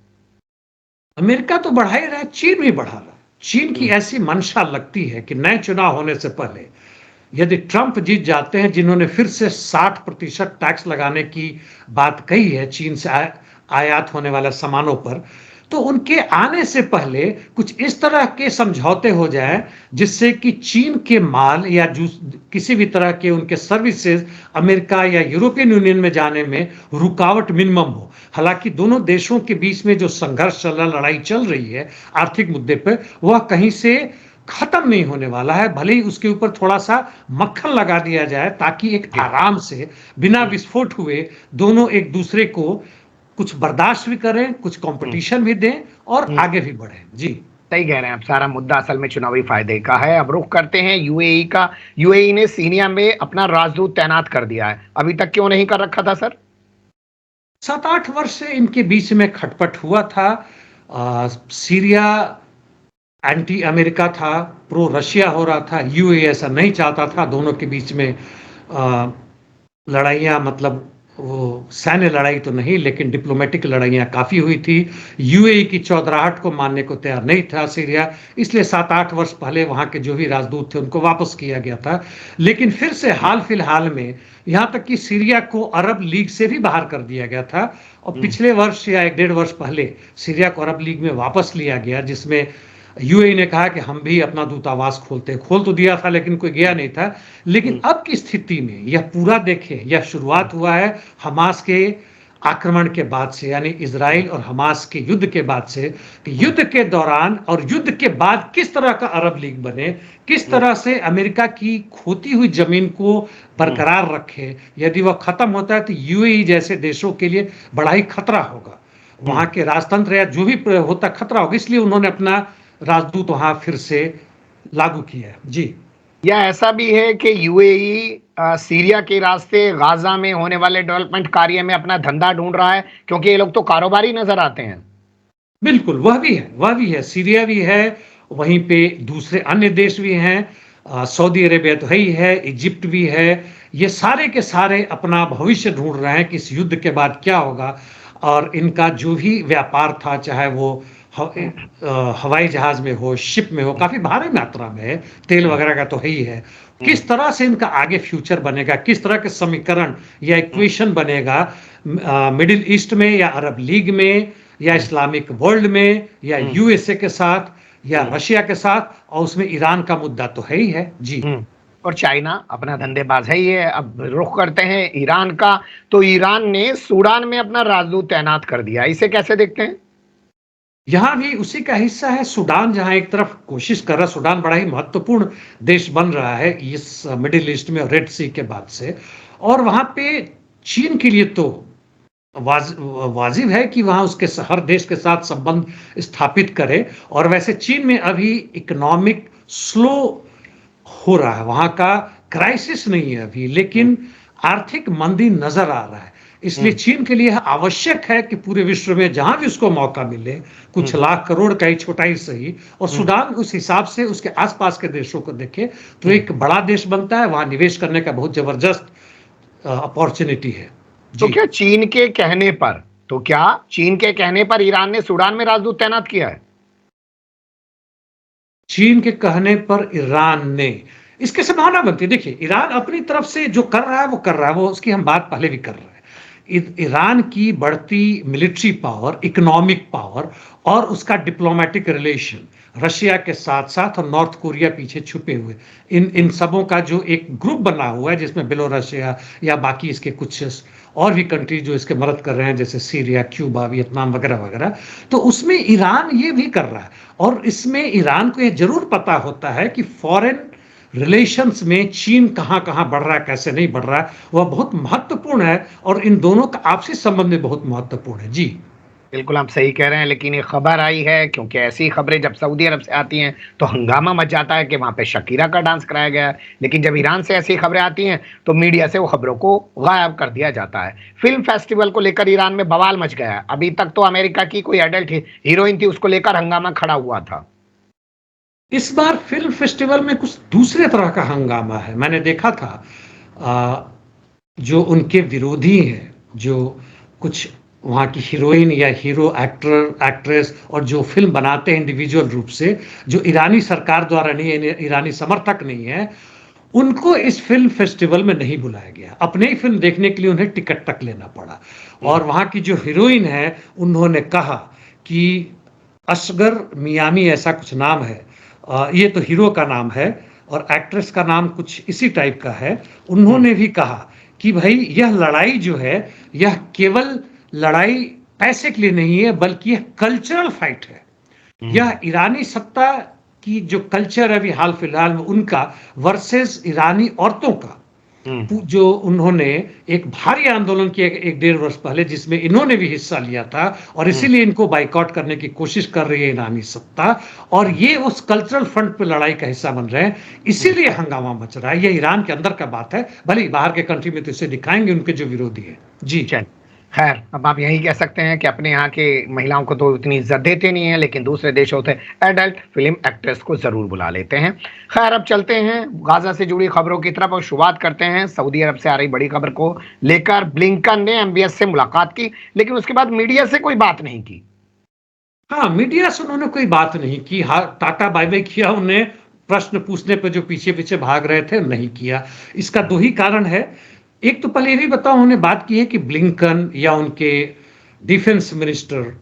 अमेरिका तो बढ़ा ही रहा है, चीन भी बढ़ा रहा है। चीन की ऐसी मंशा लगती है कि नए चुनाव होने से पहले यदि ट्रंप जीत जाते हैं, जिन्होंने फिर से 60% टैक्स लगाने की बात कही है चीन से आयात होने वाले सामानों पर, तो उनके आने से पहले कुछ इस तरह के समझौते हो जाए जिससे कि चीन के माल या किसी भी तरह के उनके सर्विसेज अमेरिका या यूरोपियन यूनियन में जाने में रुकावट मिनिमम हो। हालांकि दोनों देशों के बीच में जो संघर्ष चल रहा, लड़ाई चल रही है आर्थिक मुद्दे पर, वह कहीं से खत्म नहीं होने वाला है। भले ही उसके ऊपर थोड़ा सा मक्खन लगा दिया जाए ताकि एक आराम से बिना विस्फोट हुए दोनों एक दूसरे को कुछ बर्दाश्त भी करें, कुछ कंपटीशन भी दें और आगे भी बढ़ें। जी, सही कह रहे हैं आप। सारा मुद्दा असल में चुनावी फायदे का है। अब रुख करते हैं यूएई का। यूएई ने सीरिया में अपना राजदूत तैनात कर दिया है, अभी तक क्यों नहीं कर रखा था सर? 7-8 वर्ष से इनके बीच में खटपट हुआ था। सीरिया एंटी अमेरिका था, प्रो रशिया हो रहा था। यूएई ऐसा नहीं चाहता था। दोनों के बीच में लड़ाइयाँ, मतलब वो सैन्य लड़ाई तो नहीं लेकिन डिप्लोमेटिक लड़ाइयाँ काफ़ी हुई थी। यूएई की चौधराहट को मानने को तैयार नहीं था सीरिया, इसलिए 7-8 वर्ष पहले वहाँ के जो भी राजदूत थे उनको वापस किया गया था। लेकिन फिर से हाल फिलहाल में यहाँ तक कि सीरिया को अरब लीग से भी बाहर कर दिया गया था और पिछले वर्ष या 1-1.5 वर्ष पहले सीरिया को अरब लीग में वापस लिया गया, जिसमें यूएई ने कहा कि हम भी अपना दूतावास खोल तो दिया था लेकिन कोई गया नहीं था। लेकिन अब की स्थिति में यह पूरा देखें, यह शुरुआत हुआ है हमास के आक्रमण के बाद से, यानी इजराइल और हमास के युद्ध के बाद से, कि युद्ध के दौरान और युद्ध के बाद किस तरह का अरब लीग बने, किस तरह से अमेरिका की खोती हुई जमीन को बरकरार रखे। यदि वह खत्म होता है तो यूएई जैसे देशों के लिए बड़ा ही खतरा होगा, वहां के राजतंत्र या जो भी होता खतरा होगा। इसलिए उन्होंने अपना राजदूत वहां फिर से लागू किया है। जी, या ऐसा भी है कि यूएई सीरिया के रास्ते गाजा में होने वाले डेवलपमेंट कार्य में अपना धंधा ढूंढ रहा है, क्योंकि ये लोग तो कारोबारी नजर आते हैं। बिल्कुल, वह भी है। सीरिया भी है, वहीं पे दूसरे अन्य देश भी हैं। सऊदी अरेबिया तो ही है, इजिप्ट भी है। ये सारे के सारे अपना भविष्य ढूंढ रहे हैं कि इस युद्ध के बाद क्या होगा। और इनका जो भी व्यापार था, चाहे वो हवाई जहाज में हो, शिप में हो, काफी भारी मात्रा में है, तेल वगैरह का तो है ही है। किस तरह से इनका आगे फ्यूचर बनेगा, किस तरह के समीकरण या इक्वेशन बनेगा मिडिल ईस्ट में या अरब लीग में या इस्लामिक वर्ल्ड में या यूएसए के साथ या रशिया के साथ, और उसमें ईरान का मुद्दा तो है ही है जी। और चाइना अपना धंधेबाज है ही है। अब रुख करते हैं ईरान का, तो ईरान ने सूडान में अपना राजदूत तैनात कर दिया, इसे कैसे देखते हैं? यहां भी उसी का हिस्सा है सूडान, जहां एक तरफ कोशिश कर रहा है, सूडान बड़ा ही महत्वपूर्ण देश बन रहा है इस मिडिल ईस्ट में रेड सी के बाद से, और वहां पे चीन के लिए तो वाजिब है कि वहां उसके हर देश के साथ संबंध स्थापित करे। और वैसे चीन में अभी इकोनॉमिक स्लो हो रहा है, वहां का क्राइसिस नहीं है अभी, लेकिन आर्थिक मंदी नजर आ रहा है। इसलिए चीन के लिए आवश्यक है कि पूरे विश्व में जहां भी उसको मौका मिले, कुछ लाख करोड़ का ही छोटा ही सही, और सूडान उस हिसाब से उसके आसपास के देशों को देखे तो एक बड़ा देश बनता है, वहां निवेश करने का बहुत जबरदस्त अपॉर्चुनिटी है। तो क्या चीन के कहने पर ईरान ने सूडान में राजदूत तैनात किया है? चीन के कहने पर ईरान ने, इसके संभावना बनती है। देखिए, ईरान अपनी तरफ से जो कर रहा है वो कर रहा है, वो उसकी हम बात पहले भी कर रहे हैं। ईरान की बढ़ती मिलिट्री पावर, इकोनॉमिक पावर और उसका डिप्लोमेटिक रिलेशन रशिया के साथ साथ, और नॉर्थ कोरिया पीछे छुपे हुए, इन सबों का जो एक ग्रुप बना हुआ है, जिसमें बेलोरसिया या बाकी इसके कुछ और भी कंट्री जो इसके मदद कर रहे हैं, जैसे सीरिया, क्यूबा, वियतनाम वगैरह वगैरह, तो उसमें ईरान ये भी कर रहा है। और इसमें ईरान को ये जरूर पता होता है कि फॉरेन रिलेशंस में चीन कहां कहां बढ़ रहा है, कैसे नहीं बढ़ रहा है, वह बहुत महत्वपूर्ण है, और इन दोनों का आपसी संबंध भी बहुत महत्वपूर्ण है जी। बिल्कुल आप सही कह रहे हैं, लेकिन ये खबर आई है, क्योंकि ऐसी खबरें जब सऊदी अरब से आती हैं तो हंगामा मच जाता है कि वहां पे शकीरा का डांस कराया गया है, लेकिन जब ईरान से ऐसी खबरें आती हैं तो मीडिया से वो खबरों को गायब कर दिया जाता है। फिल्म फेस्टिवल को लेकर ईरान में बवाल मच गया है। अभी तक तो अमेरिका की कोई एडल्ट हीरोइन थी, उसको लेकर हंगामा खड़ा हुआ था। इस बार फिल्म फेस्टिवल में कुछ दूसरे तरह का हंगामा है। मैंने देखा था जो उनके विरोधी हैं, जो कुछ वहाँ की हीरोइन या हीरो, एक्ट्रेस और जो फिल्म बनाते हैं इंडिविजुअल रूप से, जो ईरानी सरकार द्वारा नहीं है, ईरानी समर्थक नहीं है, उनको इस फिल्म फेस्टिवल में नहीं बुलाया गया। अपने ही फिल्म देखने के लिए उन्हें टिकट तक लेना पड़ा। और वहाँ की जो हीरोइन है, उन्होंने कहा कि असगर मियामी ऐसा कुछ नाम है, ये तो हीरो का नाम है, और एक्ट्रेस का नाम कुछ इसी टाइप का है। उन्होंने भी कहा कि भाई यह लड़ाई जो है, यह केवल लड़ाई पैसे के लिए नहीं है, बल्कि यह कल्चरल फाइट है। यह ईरानी सत्ता की जो कल्चर है अभी हाल फिलहाल में उनका, वर्सेस ईरानी औरतों का, जो उन्होंने एक भारी आंदोलन किया 1-1.5 वर्ष पहले, जिसमें इन्होंने भी हिस्सा लिया था, और इसीलिए इनको बाइकआउट करने की कोशिश कर रही है ईरानी सत्ता, और ये उस कल्चरल फ्रंट पे लड़ाई का हिस्सा बन रहे हैं, इसीलिए हंगामा मच रहा है। ये ईरान के अंदर का बात है, भले बाहर के कंट्री में तो इसे दिखाएंगे उनके जो विरोधी है जी। चल खैर, अब आप यही कह सकते हैं कि अपने यहाँ के महिलाओं को तो इतनी इज्जत देते नहीं है, लेकिन दूसरे देशों से एडल्ट फिल्म एक्ट्रेस को जरूर बुला लेते हैं। खैर, अब चलते हैं गाजा से जुड़ी खबरों की तरफ और शुरुआत करते हैं सऊदी अरब से आ रही बड़ी खबर को लेकर। ब्लिंकन ने एमबीएस से मुलाकात की, लेकिन उसके बाद मीडिया से कोई बात नहीं की। हाँ, मीडिया से उन्होंने कोई बात नहीं की। हाँ, टाटा बाय बाय किया, उन्हें प्रश्न पूछने पर जो पीछे पीछे भाग रहे थे नहीं किया। इसका 2 ही कारण है। एक तो पहले ये भी बताओ, उन्होंने बात की है कि ब्लिंकन या उनके डिफेंस मिनिस्टर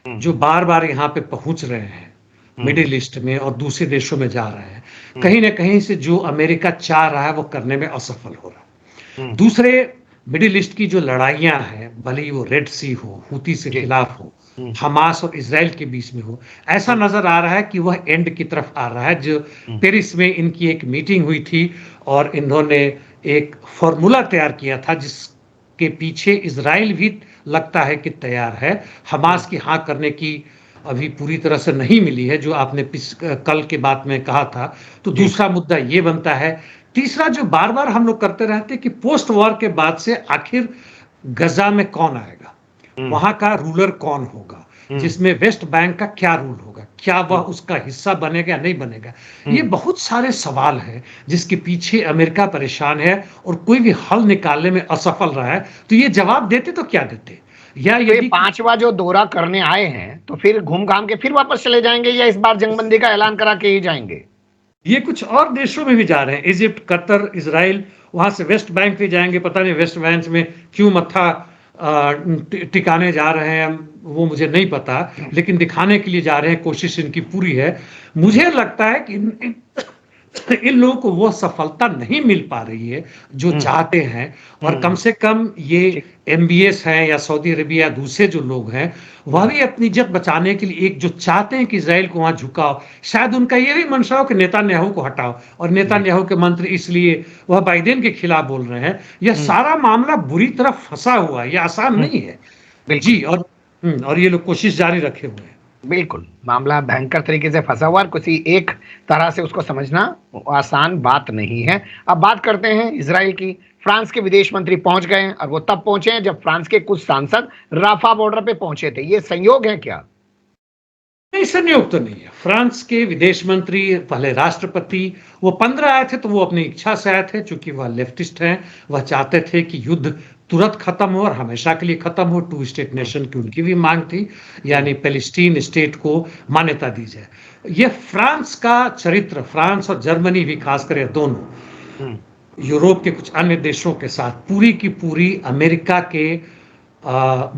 जो बार बार यहाँ पे पहुंच रहे हैं मिडिल ईस्ट में और दूसरे देशों में जा रहे हैं, कहीं ना कहीं से जो अमेरिका चाह रहा है वो करने में असफल हो रहा है। दूसरे, मिडिल ईस्ट की जो लड़ाइयां हैं, भले ही वो रेड सी हो, हूती से खिलाफ हो, हमास और इजराइल के बीच में हो, ऐसा नजर आ रहा है कि वह एंड की तरफ आ रहा है। जो पेरिस में इनकी एक मीटिंग हुई थी और इन्होंने एक फॉर्मूला तैयार किया था, जिसके पीछे इजराइल भी लगता है कि तैयार है। हमास की हाँ करने की अभी पूरी तरह से नहीं मिली है, जो आपने कल के बात में कहा था। तो दूसरा मुद्दा ये बनता है। तीसरा, जो बार बार हम लोग करते रहते हैं कि पोस्ट वॉर के बाद से आखिर गजा में कौन आएगा, वहां का रूलर कौन होगा, जिसमें वेस्ट बैंक का क्या रूल होगा, क्या वह उसका हिस्सा बनेगा या नहीं बनेगा। ये बहुत सारे सवाल हैं जिसके पीछे अमेरिका परेशान है और कोई भी हल निकालने में असफल रहा है। तो ये जवाब देते तो क्या देते, या तो ये यदि पांचवा जो दौरा करने आए हैं तो फिर घूम घाम के फिर वापस चले जाएंगे या इस बार जंगबंदी का ऐलान करा के ही जाएंगे? ये कुछ और देशों में भी जा रहे हैं, इजिप्ट, कतर, इजराइल, वहां से वेस्ट बैंक भी जाएंगे। पता नहीं वेस्ट बैंक में क्यों मत्था टिकाने जा रहे हैं, वो मुझे नहीं पता, लेकिन दिखाने के लिए जा रहे हैं, कोशिश इनकी पूरी है। मुझे लगता है कि इन लोगों को वो सफलता नहीं मिल पा रही है जो चाहते हैं, और कम से कम ये एमबीएस हैं या सऊदी अरबिया दूसरे जो लोग हैं, वह भी अपनी इज्जत बचाने के लिए एक जो चाहते हैं कि इजराइल को वहां झुकाओ। शायद उनका ये भी मंशा हो कि नेतान्याहू को हटाओ, और नेतान्याहू के मंत्री इसलिए वह बाइडेन के खिलाफ बोल रहे हैं। यह सारा मामला बुरी तरह फंसा हुआ है, यह आसान नहीं है जी। और ये लोग कोशिश जारी रखे हुए हैं। बिल्कुल, मामला भयंकर तरीके से फंसा हुआ है, किसी एक तरह से उसको समझना आसान बात नहीं है। अब बात करते हैं इजराइल की। फ्रांस के विदेश मंत्री पहुंच गए हैं, और वो तब पहुंचे हैं जब फ्रांस के कुछ सांसद राफा बॉर्डर पे पहुंचे थे। ये संयोग है क्या? नहीं, संयोग तो नहीं है। फ्रांस के विदेश मंत्री, पहले राष्ट्रपति, वो 15 आए थे तो वो अपनी इच्छा से आए थे, चूंकि वह लेफ्टिस्ट हैं। वह चाहते थे कि युद्ध तुरंत खत्म हो और हमेशा के लिए खत्म हो। 2 स्टेट नेशन की उनकी भी मांग थी, यानी पैलेस्टीन स्टेट को मान्यता दी जाए। ये फ्रांस का चरित्र, फ्रांस और जर्मनी भी खासकर दोनों, यूरोप के कुछ अन्य देशों के साथ पूरी की पूरी अमेरिका के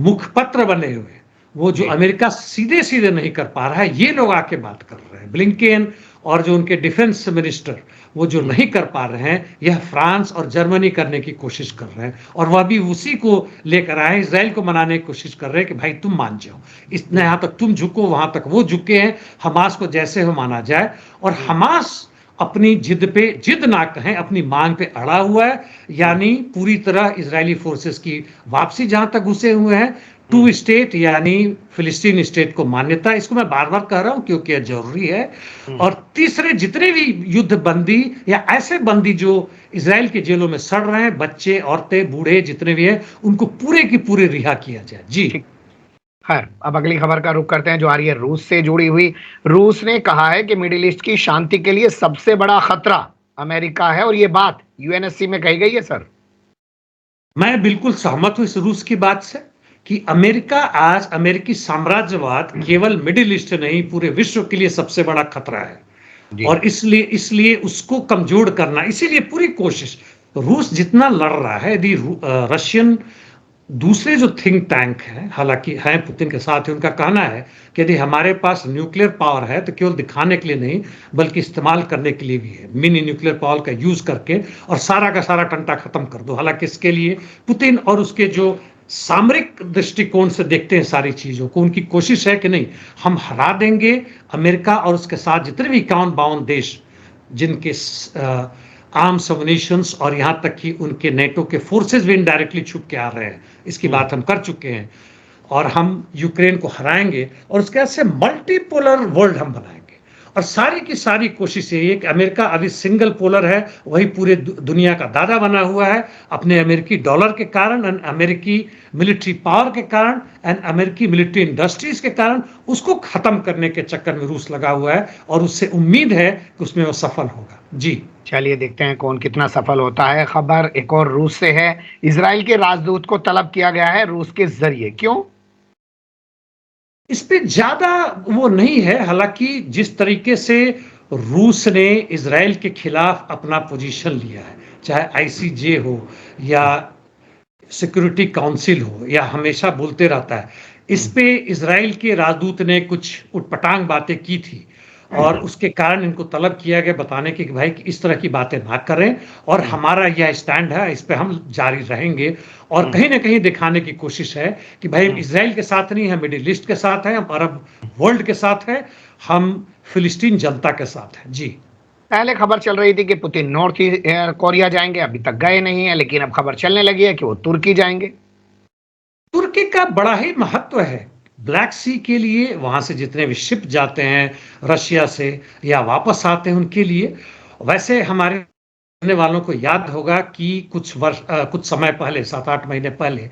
मुखपत्र बने हुए, वो जो अमेरिका सीधे सीधे नहीं कर पा रहा है, ये लोग आके बात कर रहे हैं। ब्लिंकेन और जो उनके डिफेंस मिनिस्टर, वो जो नहीं कर पा रहे हैं, यह फ्रांस और जर्मनी करने की कोशिश कर रहे हैं, और वह भी उसी को लेकर आए, इजराइल को मनाने की कोशिश कर रहे हैं कि भाई तुम मान जाओ, इतना यहाँ तक तुम झुको, वहां तक वो झुके हैं, हमास को जैसे हो माना जाए। और हमास अपनी जिद पे जिद ना कहें, अपनी मांग पे अड़ा हुआ है, यानी पूरी तरह इजरायली फोर्सेस की वापसी जहां तक घुसे हुए हैं। 2 स्टेट यानी फिलिस्तीन स्टेट को मान्यता, इसको मैं बार बार कह रहा हूं क्योंकि यह जरूरी है। और तीसरे, जितने भी युद्ध बंदी या ऐसे बंदी जो इजराइल के जेलों में सड़ रहे हैं, बच्चे, औरतें, बूढ़े जितने भी हैं, उनको पूरे की पूरे रिहा किया जाए जी। खैर, अब अगली खबर का रुख करते हैं जो आ रही है रूस से जुड़ी हुई। रूस ने कहा है कि मिडिल ईस्ट की शांति के लिए सबसे बड़ा खतरा अमेरिका है, और ये बात यूएनएससी में कही गई है। सर, मैं बिल्कुल सहमत हूं इस रूस की बात से कि अमेरिका आज, अमेरिकी साम्राज्यवाद केवल मिडिल ईस्ट नहीं, पूरे विश्व के लिए सबसे बड़ा खतरा है। और इसलिए उसको कमजोर करना, इसीलिए पूरी कोशिश। रूस जितना लड़ रहा है, यदि रशियन दूसरे जो थिंक टैंक हैं, हालांकि हैं पुतिन के साथ ही, उनका कहना है कि यदि हमारे पास न्यूक्लियर पावर है तो केवल दिखाने के लिए नहीं बल्कि इस्तेमाल करने के लिए भी है। मिनी न्यूक्लियर पावर का यूज करके और सारा का सारा टंटा खत्म कर दो। हालांकि इसके लिए पुतिन और उसके जो सामरिक दृष्टिकोण से देखते हैं सारी चीजों को, उनकी कोशिश है कि नहीं, हम हरा देंगे अमेरिका और उसके साथ जितने भी 51 देश जिनके आर्म्स अम्युनिशंस और यहां तक कि उनके नेटो के फोर्सेस भी इनडायरेक्टली छुप के आ रहे हैं, इसकी बात हम कर चुके हैं। और हम यूक्रेन को हराएंगे और उसके बाद से मल्टीपोलर वर्ल्ड हम बनाएंगे। और सारी की सारी कोशिश यही है कि अमेरिका अभी सिंगल पोलर है, वही पूरे दुनिया का दादा बना हुआ है अपने अमेरिकी डॉलर के कारण एंड अमेरिकी मिलिट्री पावर के कारण एंड अमेरिकी मिलिट्री इंडस्ट्रीज के कारण। उसको खत्म करने के चक्कर में रूस लगा हुआ है, और उससे उम्मीद है कि उसमें वो सफल होगा जी। चलिए देखते हैं कौन कितना सफल होता है। खबर एक और रूस से है। इजराइल के राजदूत को तलब किया गया है रूस के जरिए, क्यों? इस पे ज्यादा वो नहीं है। हालांकि जिस तरीके से रूस ने इजराइल के खिलाफ अपना पोजीशन लिया है, चाहे आईसीजे हो या सिक्योरिटी काउंसिल हो, या हमेशा बोलते रहता है, इस पे इजराइल के राजदूत ने कुछ उटपटांग बातें की थी, और उसके कारण इनको तलब किया गया बताने की कि भाई इस तरह की बातें ना करें, और हमारा यह स्टैंड है, इस पे हम जारी रहेंगे। और कहीं ना कहीं दिखाने की कोशिश है कि भाई इजराइल के साथ नहीं है, मिडिल ईस्ट के साथ है, हम अरब वर्ल्ड के साथ है, हम फिलिस्तीन जनता के साथ है जी। पहले खबर चल रही थी कि पुतिन नॉर्थ कोरिया जाएंगे, अभी तक गए नहीं है, लेकिन अब खबर चलने लगी है कि वो तुर्की जाएंगे। तुर्की का बड़ा ही महत्व है ब्लैक सी के लिए। वहां से जितने भी शिप जाते हैं रशिया से या वापस आते हैं उनके लिए। वैसे हमारे रहने वालों को याद होगा कि कुछ समय पहले, 7-8 महीने पहले,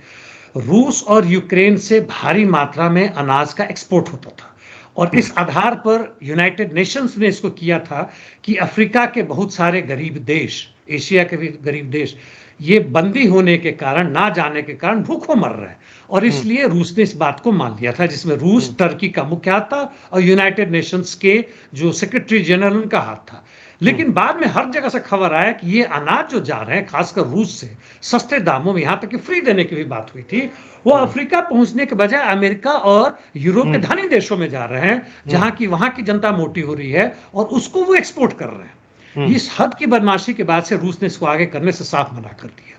रूस और यूक्रेन से भारी मात्रा में अनाज का एक्सपोर्ट होता था, और इस आधार पर यूनाइटेड नेशंस ने इसको किया था कि अफ्रीका के बहुत सारे गरीब देश, एशिया के भी गरीब देश, ये बंदी होने के कारण, ना जाने के कारण भूखों मर रहा है। और इसलिए रूस ने इस बात को मान लिया था, जिसमें रूस, टर्की का मुख्य हाथ था और यूनाइटेड नेशंस के जो सेक्रेटरी जनरल उनका हाथ था। लेकिन बाद में हर जगह से खबर आया कि ये अनाज जो जा रहे हैं खासकर रूस से सस्ते दामों में, यहां तक कि फ्री देने की भी बात हुई थी, वो अफ्रीका पहुंचने के बजाय अमेरिका और यूरोप के धनी देशों में जा रहे हैं, जहां की वहां की जनता मोटी हो रही है और उसको वो एक्सपोर्ट कर रहे हैं। इस हद की बदमाशी के बाद से रूस ने इसको आगे करने से साफ मना कर दिया।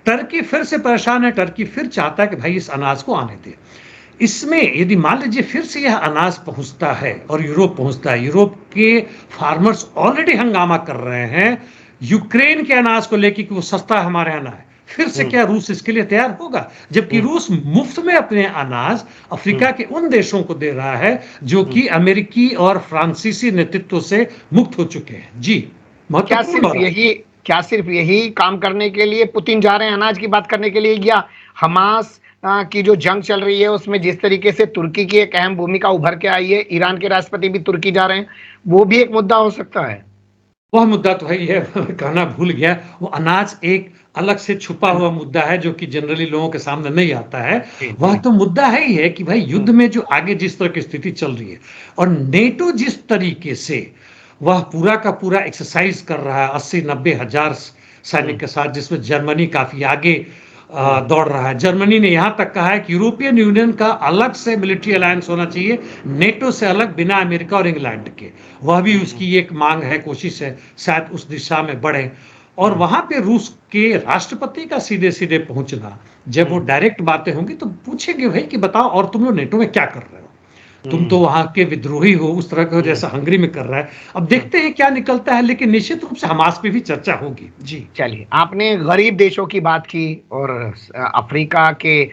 टर्की फिर से परेशान है, टर्की फिर चाहता है कि भाई इस अनाज को आने दे। इसमें यदि मान लीजिए फिर से यह अनाज पहुंचता है और यूरोप पहुंचता है, यूरोप के फार्मर्स ऑलरेडी हंगामा कर रहे हैं यूक्रेन के अनाज को लेकर कि वो सस्ता हमारे यहाँ ना है, फिर से क्या रूस इसके लिए तैयार होगा? जबकि रूस मुफ्त में अपने अनाज अफ्रीका के उन देशों को दे रहा है जो कि अमेरिकी और फ्रांसीसी नेतृत्व से मुक्त हो चुके हैं। जी, क्या सिर्फ यही काम करने के लिए पुतिन जा रहे हैं, अनाज की बात करने के लिए, या हमास की जो जंग चल रही है उसमें जिस तरीके से तुर्की की एक अहम भूमिका उभर के आई है, ईरान के राष्ट्रपति भी तुर्की जा रहे हैं, वो भी एक मुद्दा हो सकता है? वह मुद्दा तो है ही है, कहना भूल गया, वो अनाज एक अलग से छुपा हुआ मुद्दा है जो कि जनरली लोगों के सामने नहीं आता है। वह तो मुद्दा है ही है कि भाई युद्ध में जो आगे जिस तरह की स्थिति चल रही है और नेटो जिस तरीके से वह पूरा का पूरा एक्सरसाइज कर रहा है 80-90 हजार सैनिक के साथ, जिसमें जर्मनी काफी आगे दौड़ रहा है। जर्मनी ने यहां तक कहा है कि यूरोपियन यूनियन का अलग से मिलिट्री अलायंस होना चाहिए, नेटो से अलग, बिना अमेरिका और इंग्लैंड के। वह भी उसकी एक मांग है, कोशिश है, शायद उस दिशा में बढ़े। और वहां पे रूस के राष्ट्रपति का सीधे सीधे पहुंचना, जब वो डायरेक्ट बातें होंगी तो पूछेंगे भाई कि बताओ और तुम लोग नेटो में क्या कर रहे हो, तुम तो वहां के विद्रोही हो, उस तरह के हो जैसा हंगरी में कर रहा है। अब देखते हैं क्या निकलता है, लेकिन निश्चित रूप से हमास पे भी चर्चा होगी। जी, चलिए, आपने गरीब देशों की बात की और अफ्रीका के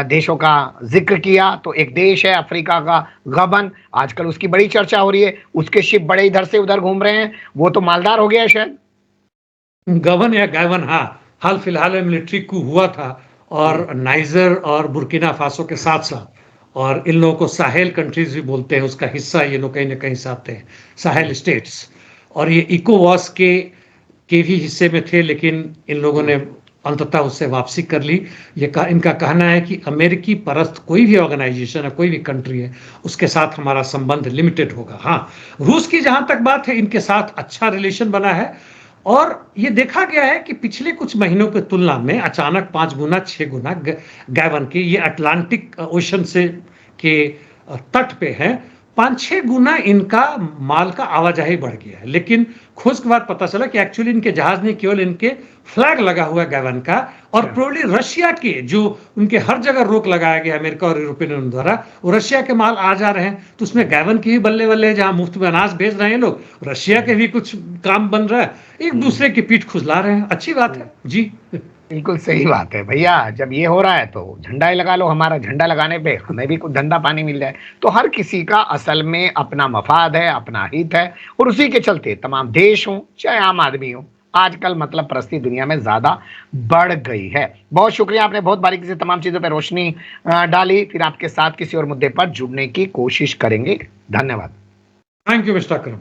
देशों का जिक्र किया, तो एक देश है अफ्रीका का गबन, आजकल उसकी बड़ी चर्चा हो रही है, उसके शिप बड़े इधर से उधर घूम रहे हैं, वो तो मालदार हो गया है शायद। गबन या गैवन, हाँ, हाल फिलहाल में मिलिट्री कू हुआ था और नाइजर और बुर्किना फासो के साथ साथ, और इन लोगों को साहेल कंट्रीज भी बोलते हैं, उसका हिस्सा ये लोग कहीं ना कहीं से आते हैं, साहेल स्टेट्स, और ये इकोवॉस के भी हिस्से में थे, लेकिन इन लोगों ने अंततः उससे वापसी कर ली। इनका कहना है कि अमेरिकी परस्त कोई भी ऑर्गेनाइजेशन है, कोई भी कंट्री है, उसके साथ हमारा संबंध लिमिटेड होगा। हाँ, रूस की जहां तक बात है, इनके साथ अच्छा रिलेशन बना है और ये देखा गया है कि पिछले कुछ महीनों की तुलना में अचानक 5 गुना 6 गुना गैवन की, ये अटलांटिक ओशन से के तट पे है, 5-6 गुना इनका माल का आवाजाही बढ़ गया है। लेकिन खोज के बाद पता चला कि एक्चुअली इनके जहाज नहीं, केवल इनके फ्लैग लगा हुआ है गैवन का, और प्रोबेबली रशिया के जो उनके हर जगह रोक लगाया गया अमेरिका और यूरोपियन यूनियन द्वारा, वो रशिया के माल आ जा रहे हैं, तो उसमें गैवन की भी बल्ले बल्ले है, जहां मुफ्त में अनाज भेज रहे हैं लोग, रशिया के भी कुछ काम बन रहा है, एक दूसरे की पीठ खुजला रहे हैं। अच्छी बात है। जी, बिल्कुल सही बात है भैया, जब ये हो रहा है तो झंडा ही लगा लो, हमारा झंडा लगाने पे हमें भी कुछ धंधा पानी मिल जाए। तो हर किसी का असल में अपना मफाद है, अपना हित है, और उसी के चलते तमाम देश हों चाहे आम आदमी हो, आजकल मतलब परस्ती दुनिया में ज्यादा बढ़ गई है। बहुत शुक्रिया, आपने बहुत बारीकी से तमाम चीजों पर रोशनी डाली। फिर आपके साथ किसी और मुद्दे पर जुड़ने की कोशिश करेंगे। धन्यवाद। Thank you mister Akram.